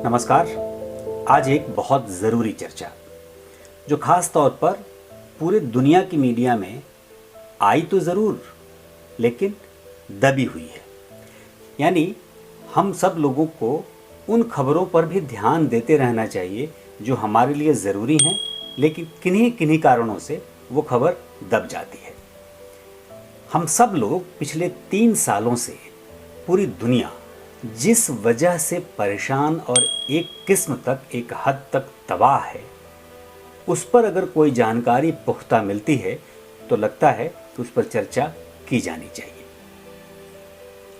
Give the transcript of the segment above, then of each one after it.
नमस्कार। आज एक बहुत ज़रूरी चर्चा जो ख़ास तौर पर पूरे दुनिया की मीडिया में आई तो ज़रूर, लेकिन दबी हुई है। यानी हम सब लोगों को उन खबरों पर भी ध्यान देते रहना चाहिए जो हमारे लिए ज़रूरी हैं, लेकिन किन्हीं किन्हीं कारणों से वो खबर दब जाती है। हम सब लोग पिछले 3 सालों से पूरी दुनिया जिस वजह से परेशान और एक किस्म तक, एक हद तक तबाह है, उस पर अगर कोई जानकारी पुख्ता मिलती है तो लगता है कि उस पर चर्चा की जानी चाहिए।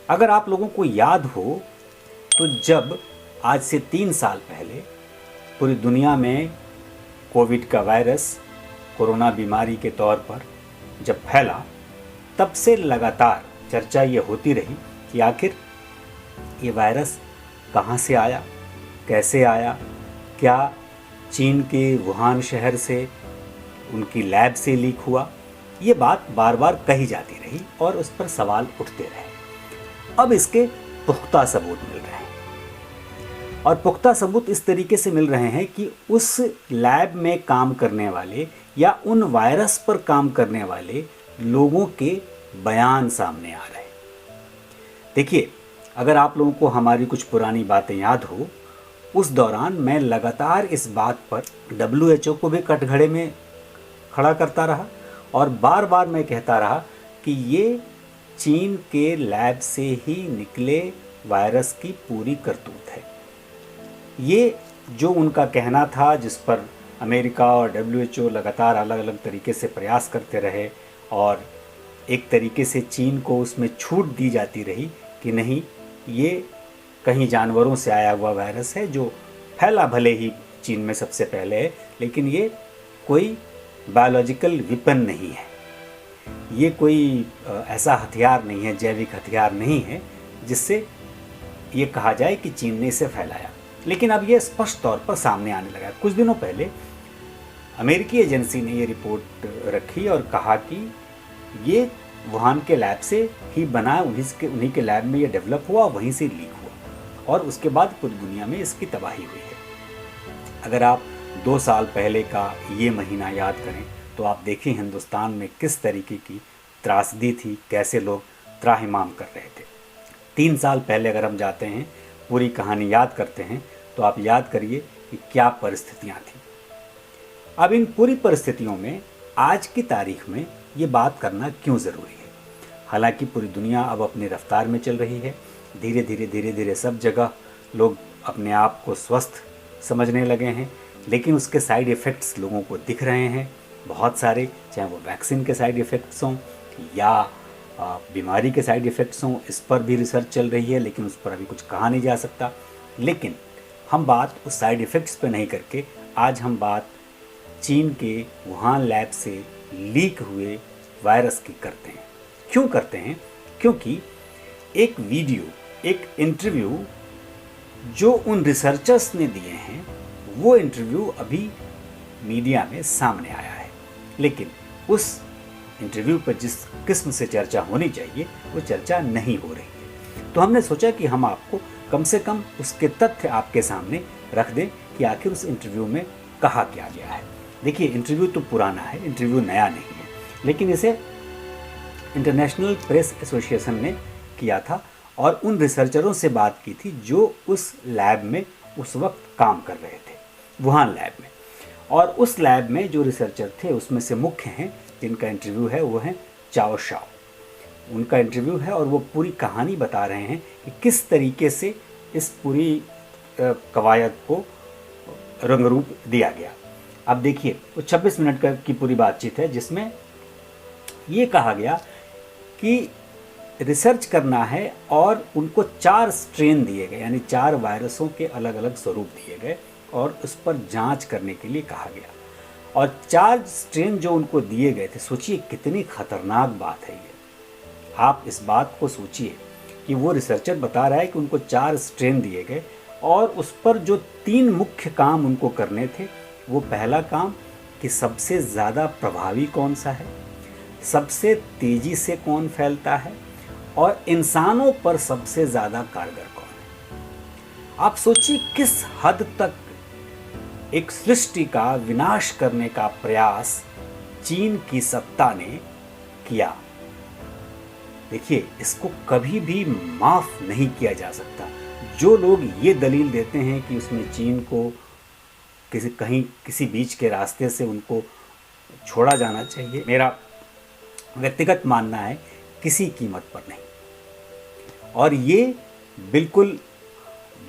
अगर आप लोगों को याद हो तो जब आज से 3 साल पहले पूरी दुनिया में कोविड का वायरस, कोरोना बीमारी के तौर पर जब फैला, तब से लगातार चर्चा ये होती रही कि आखिर ये वायरस कहाँ से आया, कैसे आया, क्या चीन के वुहान शहर से, उनकी लैब से लीक हुआ। ये बात बार बार कही जाती रही और उस पर सवाल उठते रहे। अब इसके पुख्ता सबूत मिल रहे हैं और पुख्ता सबूत इस तरीके से मिल रहे हैं कि उस लैब में काम करने वाले या उन वायरस पर काम करने वाले लोगों के बयान सामने आ रहे हैं। देखिए, अगर आप लोगों को हमारी कुछ पुरानी बातें याद हो, उस दौरान मैं लगातार इस बात पर WHO को भी कटघरे में खड़ा करता रहा और बार बार मैं कहता रहा कि ये चीन के लैब से ही निकले वायरस की पूरी करतूत है। ये जो उनका कहना था, जिस पर अमेरिका और WHO लगातार अलग अलग तरीके से प्रयास करते रहे और एक तरीके से चीन को उसमें छूट दी जाती रही कि नहीं, ये कहीं जानवरों से आया हुआ वायरस है जो फैला भले ही चीन में सबसे पहले है, लेकिन ये कोई बायोलॉजिकल वेपन नहीं है, ये कोई ऐसा हथियार नहीं है, जैविक हथियार नहीं है जिससे ये कहा जाए कि चीन ने इसे फैलाया। लेकिन अब ये स्पष्ट तौर पर सामने आने लगा। कुछ दिनों पहले अमेरिकी एजेंसी ने ये रिपोर्ट रखी और कहा कि ये वुहान के लैब से ही बना, उन्हीं के लैब में ये डेवलप हुआ, वहीं से लीक हुआ और उसके बाद पूरी दुनिया में इसकी तबाही हुई है। अगर आप 2 साल पहले का ये महीना याद करें तो आप देखें हिंदुस्तान में किस तरीके की त्रासदी थी, कैसे लोग त्राहिमाम कर रहे थे। 3 साल पहले अगर हम जाते हैं, पूरी कहानी याद करते हैं, तो आप याद करिए कि क्या परिस्थितियाँ थीं। अब इन पूरी परिस्थितियों में आज की तारीख में ये बात करना क्यों ज़रूरी है? हालांकि पूरी दुनिया अब अपनी रफ्तार में चल रही है, धीरे धीरे सब जगह लोग अपने आप को स्वस्थ समझने लगे हैं, लेकिन उसके साइड इफ़ेक्ट्स लोगों को दिख रहे हैं बहुत सारे, चाहे वो वैक्सीन के साइड इफ़ेक्ट्स हों या बीमारी के साइड इफ़ेक्ट्स हों। इस पर भी रिसर्च चल रही है, लेकिन उस पर अभी कुछ कहा नहीं जा सकता। लेकिन हम बात उस साइड इफ़ेक्ट्स पर नहीं करके आज हम बात चीन के वुहान लैब से लीक हुए वायरस की करते हैं। क्यों करते हैं? क्योंकि एक वीडियो, एक इंटरव्यू जो उन रिसर्चर्स ने दिए हैं, वो इंटरव्यू अभी मीडिया में सामने आया है, लेकिन उस इंटरव्यू पर जिस किस्म से चर्चा होनी चाहिए वो चर्चा नहीं हो रही है। तो हमने सोचा कि हम आपको कम से कम उसके तथ्य आपके सामने रख दें कि आखिर उस इंटरव्यू में कहा क्या गया है। देखिए, इंटरव्यू तो पुराना है, इंटरव्यू नया नहीं है, लेकिन इसे इंटरनेशनल प्रेस एसोसिएशन ने किया था और उन रिसर्चरों से बात की थी जो उस लैब में उस वक्त काम कर रहे थे, वुहान लैब में। और उस लैब में जो रिसर्चर थे उसमें से मुख्य हैं जिनका इंटरव्यू है वो हैं चाओ शाओ। उनका इंटरव्यू है और वो पूरी कहानी बता रहे हैं कि किस तरीके से इस पूरी कवायद को रंगरूप दिया गया। अब देखिए, वो 26 मिनट की पूरी बातचीत है जिसमें ये कहा गया कि रिसर्च करना है और उनको 4 स्ट्रेन दिए गए, यानी 4 वायरसों के अलग अलग स्वरूप दिए गए और उस पर जांच करने के लिए कहा गया। और 4 स्ट्रेन जो उनको दिए गए थे, सोचिए कितनी खतरनाक बात है ये। आप इस बात को सोचिए कि वो रिसर्चर बता रहा है कि उनको 4 स्ट्रेन दिए गए और उस पर जो 3 मुख्य काम उनको करने थे, वो पहला काम कि सबसे ज़्यादा प्रभावी कौन सा है, सबसे तेज़ी से कौन फैलता है और इंसानों पर सबसे ज़्यादा कारगर कौन है। आप सोचिए किस हद तक एक सृष्टि का विनाश करने का प्रयास चीन की सत्ता ने किया। देखिए, इसको कभी भी माफ नहीं किया जा सकता। जो लोग ये दलील देते हैं कि उसमें चीन को किसी बीच के रास्ते से उनको छोड़ा जाना चाहिए, मेरा व्यक्तिगत मानना है किसी कीमत पर नहीं। और ये बिल्कुल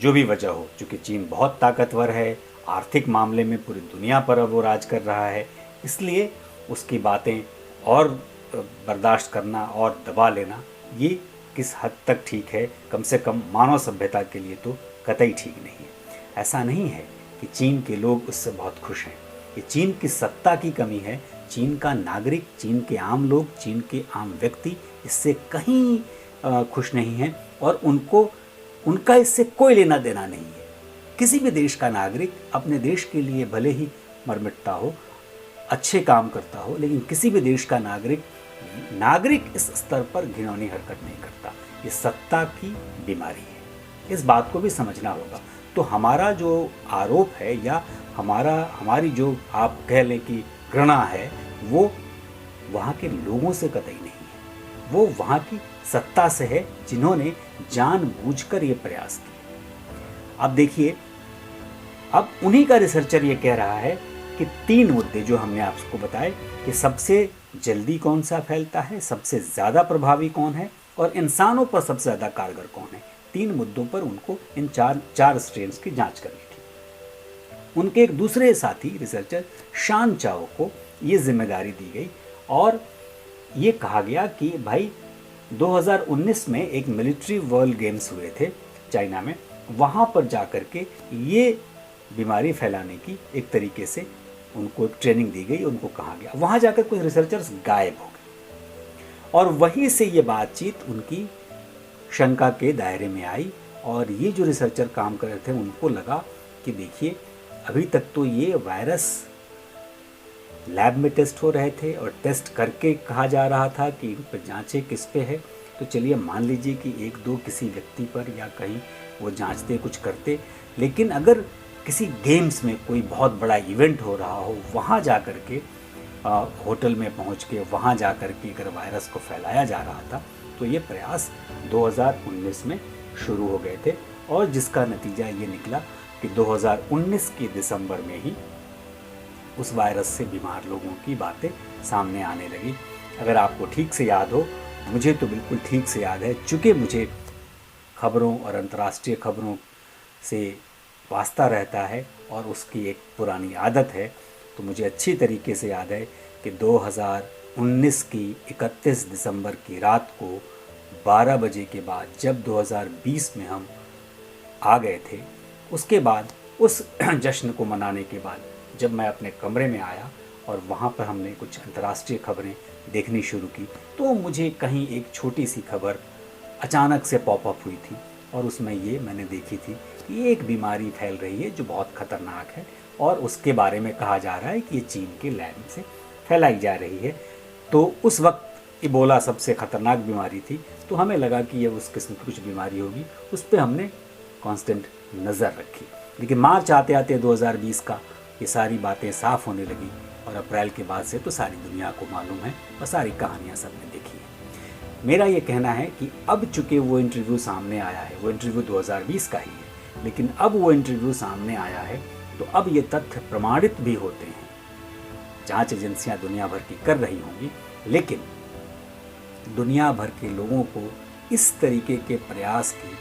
जो भी वजह हो, चूँकि चीन बहुत ताकतवर है, आर्थिक मामले में पूरी दुनिया पर अब वो राज कर रहा है, इसलिए उसकी बातें और बर्दाश्त करना और दबा लेना ये किस हद तक ठीक है, कम से कम मानव सभ्यता के लिए तो कतई ठीक नहीं है। ऐसा नहीं है कि चीन के लोग उससे बहुत खुश हैं, ये चीन की सत्ता की कमी है। चीन का नागरिक, चीन के आम लोग, चीन के आम व्यक्ति इससे कहीं खुश नहीं हैं और उनका इससे कोई लेना देना नहीं है। किसी भी देश का नागरिक अपने देश के लिए भले ही मर मिटता हो, अच्छे काम करता हो, लेकिन किसी भी देश का नागरिक इस स्तर पर घिनौनी हरकत नहीं करता। ये सत्ता की बीमारी है, इस बात को भी समझना होगा। तो हमारा जो आरोप है या हमारी जो आप कह लें कि घृणा है, वो वहाँ के लोगों से कतई नहीं है, वो वहाँ की सत्ता से है जिन्होंने जानबूझकर ये प्रयास किए। अब देखिए, अब उन्हीं का रिसर्चर ये कह रहा है कि 3 मुद्दे जो हमने आपको बताए कि सबसे जल्दी कौन सा फैलता है, सबसे ज़्यादा प्रभावी कौन है और इंसानों पर सबसे ज़्यादा कारगर कौन है, 3 मुद्दों पर उनको इन चार स्ट्रेन्स की जांच करनी थी। उनके एक दूसरे साथी रिसर्चर शान चाओ को ये जिम्मेदारी दी गई और ये कहा गया कि भाई 2019 में एक मिलिट्री वर्ल्ड गेम्स हुए थे चाइना में, वहाँ पर जाकर के ये बीमारी फैलाने की एक तरीके से उनको एक ट्रेनिंग दी गई, उनको कहा गया। वहाँ जाकर कुछ रिसर्चर्स गायब हो गए और वहीं से ये बातचीत उनकी शंका के दायरे में आई और ये जो रिसर्चर काम कर रहे थे उनको लगा कि देखिए, अभी तक तो ये वायरस लैब में टेस्ट हो रहे थे और टेस्ट करके कहा जा रहा था कि इन पर जाँचें किस पे है, तो चलिए मान लीजिए कि 1-2 किसी व्यक्ति पर या कहीं वो जांचते, कुछ करते, लेकिन अगर किसी गेम्स में कोई बहुत बड़ा इवेंट हो रहा हो, वहाँ जा कर के होटल में पहुँच के वहाँ जा कर के अगर वायरस को फैलाया जा रहा था, तो ये प्रयास 2019 में शुरू हो गए थे और जिसका नतीजा ये निकला कि 2019 के दिसंबर में ही उस वायरस से बीमार लोगों की बातें सामने आने लगी। अगर आपको ठीक से याद हो, मुझे तो बिल्कुल ठीक से याद है, चूँकि मुझे खबरों और अंतर्राष्ट्रीय खबरों से वास्ता रहता है और उसकी एक पुरानी आदत है, तो मुझे अच्छी तरीके से याद है कि 2019 की 31 दिसंबर की रात को 12 बजे के बाद जब 2020 में हम आ गए थे, उसके बाद उस जश्न को मनाने के बाद जब मैं अपने कमरे में आया और वहाँ पर हमने कुछ अंतर्राष्ट्रीय खबरें देखनी शुरू की, तो मुझे कहीं एक छोटी सी खबर अचानक से पॉपअप हुई थी और उसमें ये मैंने देखी थी कि एक बीमारी फैल रही है जो बहुत ख़तरनाक है और उसके बारे में कहा जा रहा है कि ये चीन के लैब से फैलाई जा रही है। तो उस वक्त इबोला सबसे ख़तरनाक बीमारी थी, तो हमें लगा कि ये उस किस्म की कुछ बीमारी होगी, उस पर हमने कांस्टेंट नज़र रखी। लेकिन मार्च आते आते 2020 का ये सारी बातें साफ़ होने लगी और अप्रैल के बाद से तो सारी दुनिया को मालूम है और सारी कहानियाँ सबने देखी है। मेरा ये कहना है कि अब चूँकि वो इंटरव्यू सामने आया है, वो इंटरव्यू 2020 का ही है, लेकिन अब वो इंटरव्यू सामने आया है तो अब ये तथ्य प्रमाणित भी होते हैं। जांच एजेंसियां दुनिया भर की कर रही होंगी, लेकिन दुनिया भर के लोगों को इस तरीके के प्रयास की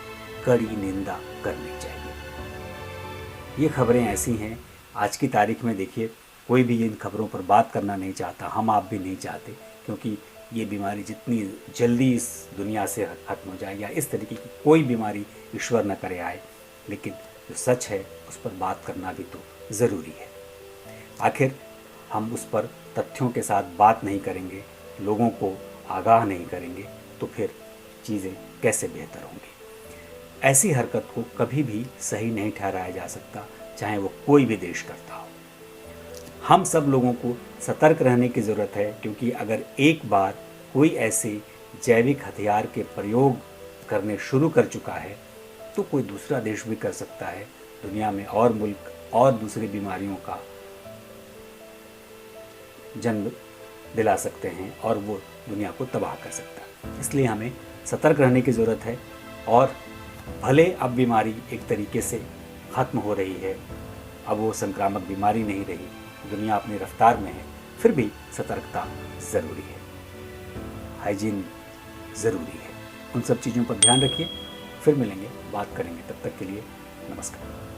कड़ी निंदा करनी चाहिए। ये खबरें ऐसी हैं, आज की तारीख में देखिए कोई भी इन खबरों पर बात करना नहीं चाहता, हम आप भी नहीं चाहते, क्योंकि ये बीमारी जितनी जल्दी इस दुनिया से ख़त्म हो जाए या इस तरीके की कोई बीमारी ईश्वर न करे आए, लेकिन जो सच है उस पर बात करना भी तो ज़रूरी है। आखिर हम उस पर तथ्यों के साथ बात नहीं करेंगे, लोगों को आगाह नहीं करेंगे, तो फिर चीज़ें कैसे बेहतर होंगी। ऐसी हरकत को कभी भी सही नहीं ठहराया जा सकता, चाहे वो कोई भी देश करता हो। हम सब लोगों को सतर्क रहने की ज़रूरत है, क्योंकि अगर एक बार कोई ऐसे जैविक हथियार के प्रयोग करने शुरू कर चुका है तो कोई दूसरा देश भी कर सकता है। दुनिया में और मुल्क और दूसरी बीमारियों का जन्म दिला सकते हैं और वो दुनिया को तबाह कर सकता है। इसलिए हमें सतर्क रहने की ज़रूरत है। और भले अब बीमारी एक तरीके से ख़त्म हो रही है, अब वो संक्रामक बीमारी नहीं रही, दुनिया अपनी रफ्तार में है, फिर भी सतर्कता ज़रूरी है, हाइजीन ज़रूरी है। उन सब चीज़ों पर ध्यान रखिए। फिर मिलेंगे, बात करेंगे। तब तक के लिए नमस्कार।